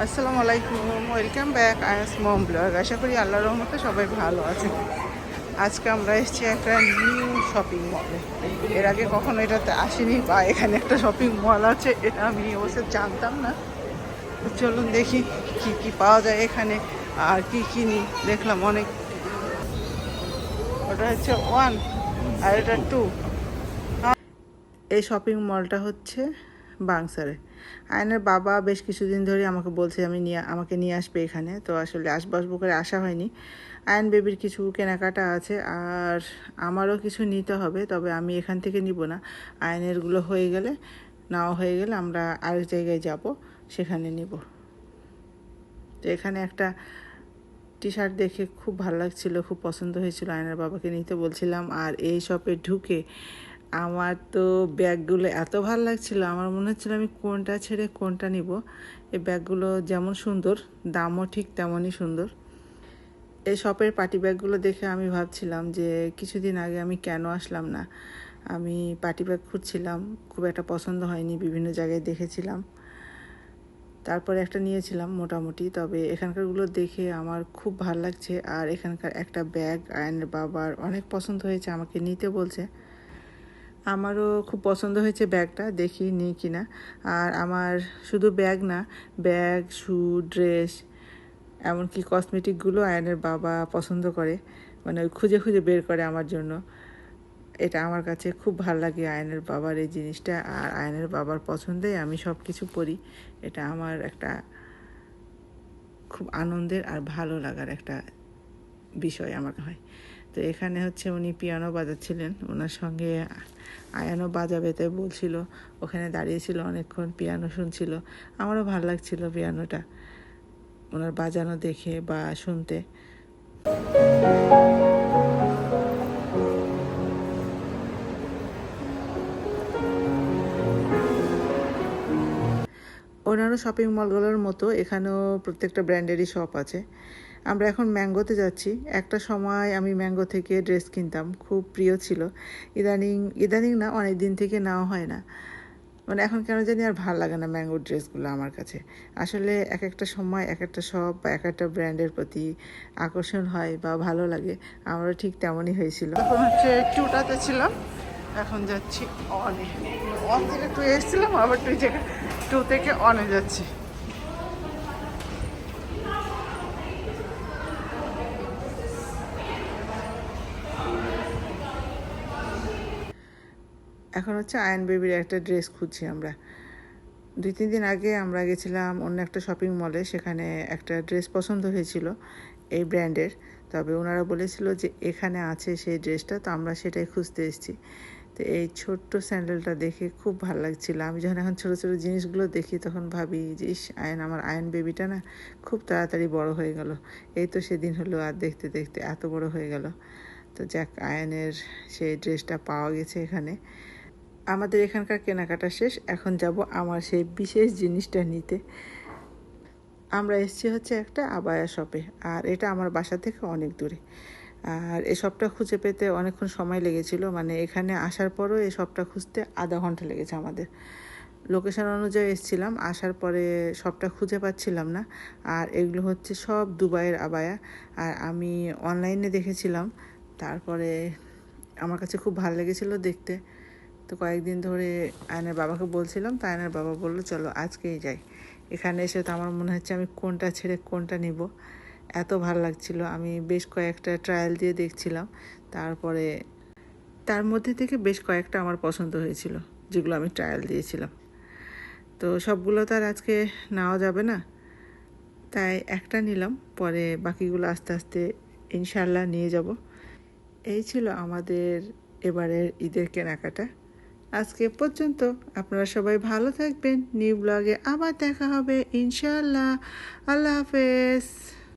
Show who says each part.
Speaker 1: আসসালামু আলাইকুম, welcome back আইএস মম ব্লগ। আশা করি আল্লাহর রহমতে সবাই ভালো আছে। আজকে আমরা এসেছি একটা নিউ শপিং মলে। এর আগে কখনো এটাতে আসিনি, বা এখানে একটা শপিং মল আছে এটা আমি অবশ্য জানতাম না। তো চলুন দেখি কি কি পাওয়া যায় এখানে আর কি কিনি। দেখলাম অনেক, ওটা হচ্ছে 1 আর এটা 2। এই শপিং মলটা হচ্ছে বাংসারে। আয়নের বাবা বেশ কিছুদিন ধরে আমাকে বলছে আমাকে নিয়ে আসবে এখানে, তো আসলে আসবো করে আসা হয়নি। আয়ন বেবির কিছু কেনাকাটা আছে আর আমারও কিছু নিতে হবে, তবে আমি এখান থেকে নিব না। আয়নেরগুলো নেওয়া হয়ে গেলে আমরা আরেক জায়গায় যাব, সেখানে নিব। তো এখানে একটা টি শার্ট দেখে খুব ভালো লাগছিল, খুব পছন্দ হয়েছিল, আয়নার বাবাকে নিতে বলছিলাম। আর এই শপে ঢুকে আমার তো ব্যাগগুলো এত ভালো লাগছিল, আমার মনে হচ্ছিল আমি কোনটা ছেড়ে কোনটা নিব। এই ব্যাগগুলো যেমন সুন্দর, দামও ঠিক তেমনই সুন্দর। এই শপের পার্টি ব্যাগগুলো দেখে আমি ভাবছিলাম যে কিছুদিন আগে আমি কেন আসলাম না। আমি পার্টি ব্যাগ খুঁজছিলাম, খুব একটা পছন্দ হয়নি, বিভিন্ন জায়গায় দেখেছিলাম, তারপরে একটা নিয়েছিলাম মোটামুটি। তবে এখানকারগুলো দেখে আমার খুব ভালো লাগছে। আর এখানকার একটা ব্যাগ আয়নের বাবার অনেক পছন্দ হয়েছে, আমাকে নিতে বলছে। আমারও খুব পছন্দ হয়েছে ব্যাগটা, দেখি নিই কিনা। আর আমার শুধু ব্যাগ না, ব্যাগ, শু, ড্রেস, এমনকি কসমেটিকগুলো আয়নের বাবা পছন্দ করে, মানে ওই খুঁজে খুঁজে বের করে আমার জন্য। এটা আমার কাছে খুব ভালো লাগে আয়নের বাবার এই জিনিসটা। আর আয়নের বাবার পছন্দেই আমি সব কিছু পরি। এটা আমার একটা খুব আনন্দের আর ভালো লাগার একটা বিষয় আমার হয়। তো এখানে হচ্ছে উনি পিয়ানো বাজাচ্ছিলেন, ওনার সঙ্গে আয়ানও বাজাবে তাই বলছিল। ওখানে দাঁড়িয়েছিল অনেকক্ষণ, পিয়ানো শুনছিল। আমারও ভালো লাগছিল পিয়ানোটা ওনার বাজানো দেখে বা শুনতে। অন্যান্য শপিং মলগুলোর মতো এখানেও প্রত্যেকটা ব্র্যান্ডেরই শপ আছে। আমরা এখন ম্যাঙ্গোতে যাচ্ছি। একটা সময় আমি ম্যাঙ্গো থেকে ড্রেস কিনতাম, খুব প্রিয় ছিল। ইদানিং না, অনেক দিন থেকে নেওয়া হয় না। মানে এখন কেন জানি আর ভালো লাগে না ম্যাঙ্গোর ড্রেসগুলো আমার কাছে। আসলে এক একটা সময় এক একটা শপ বা এক একটা ব্র্যান্ডের প্রতি আকর্ষণ হয় বা ভালো লাগে। আমারও ঠিক তেমনই হয়েছিল। এখন হচ্ছে 2টাতে ছিলাম, এখন যাচ্ছি অনে। 1 থেকে 2 এসেছিলাম, আবার 2 থেকে অনে যাচ্ছি। এখন হচ্ছে আয়ন বেবির একটা ড্রেস খুঁজছি আমরা। 2-3 দিন আগে আমরা গেছিলাম অন্য একটা শপিং মলে, সেখানে একটা ড্রেস পছন্দ হয়েছিল এই ব্র্যান্ডের। তবে ওনারা বলেছিল যে এখানে আছে সেই ড্রেসটা, তো আমরা সেটাই খুঁজতে এসেছি। তো এই ছোট্ট স্যান্ডেলটা দেখে খুব ভালো লাগছিল। আমি যখন এখন ছোটো ছোটো জিনিসগুলো দেখি তখন ভাবি যে ইস, আমার আয়ন বেবিটা না খুব তাড়াতাড়ি বড় হয়ে গেল। এই তো সেদিন হলো, আর দেখতে দেখতে এত বড় হয়ে গেল। তো যাক, আয়নের সেই ড্রেসটা পাওয়া গেছে এখানে। আমাদের এখানকার কেনাকাটা শেষ, এখন যাব আমার সেই বিশেষ জিনিসটা নিতে। আমরা এসেছি হচ্ছে একটা আবায়া শপে, আর এটা আমার বাসা থেকে অনেক দূরে। আর এই শপটা খুঁজে পেতে অনেকক্ষণ সময় লেগেছিল, মানে এখানে আসার পরও এই শপটা খুঁজতে আধা ঘন্টা লেগেছে আমাদের। লোকেশন অনুযায়ী এসেছিলাম, আসার পরে শপটা খুঁজে পাচ্ছিলাম না। আর এগুলো হচ্ছে সব দুবাইয়ের আবায়া। আর আমি অনলাইনে দেখেছিলাম, তারপরে আমার কাছে খুব ভালো লেগেছিলো দেখতে। তো কয়েকদিন ধরে আয়নের বাবাকে বলছিলাম, তো আয়নের বাবা বললো চলো আজকেই যাই। এখানে এসে তো আমার মনে হচ্ছে আমি কোনটা ছেড়ে কোনটা নিব, এত ভালো লাগছিল। আমি বেশ কয়েকটা ট্রায়াল দিয়ে দেখছিলাম, তারপরে তার মধ্যে থেকে বেশ কয়েকটা আমার পছন্দ হয়েছিল যেগুলো আমি ট্রায়াল দিয়েছিলাম। তো সবগুলো তো আর আজকে নেওয়া যাবে না, তাই একটা নিলাম, পরে বাকিগুলো আস্তে আস্তে ইনশাল্লাহ নিয়ে যাব। এই ছিল আমাদের এবারের ঈদের কেনাকাটা। আজকে পর্যন্ত। আপনারা সবাই ভালো থাকবেন। নিউ ব্লগে আবার দেখা হবে ইনশাআল্লাহ। আল্লাহ হাফেজ।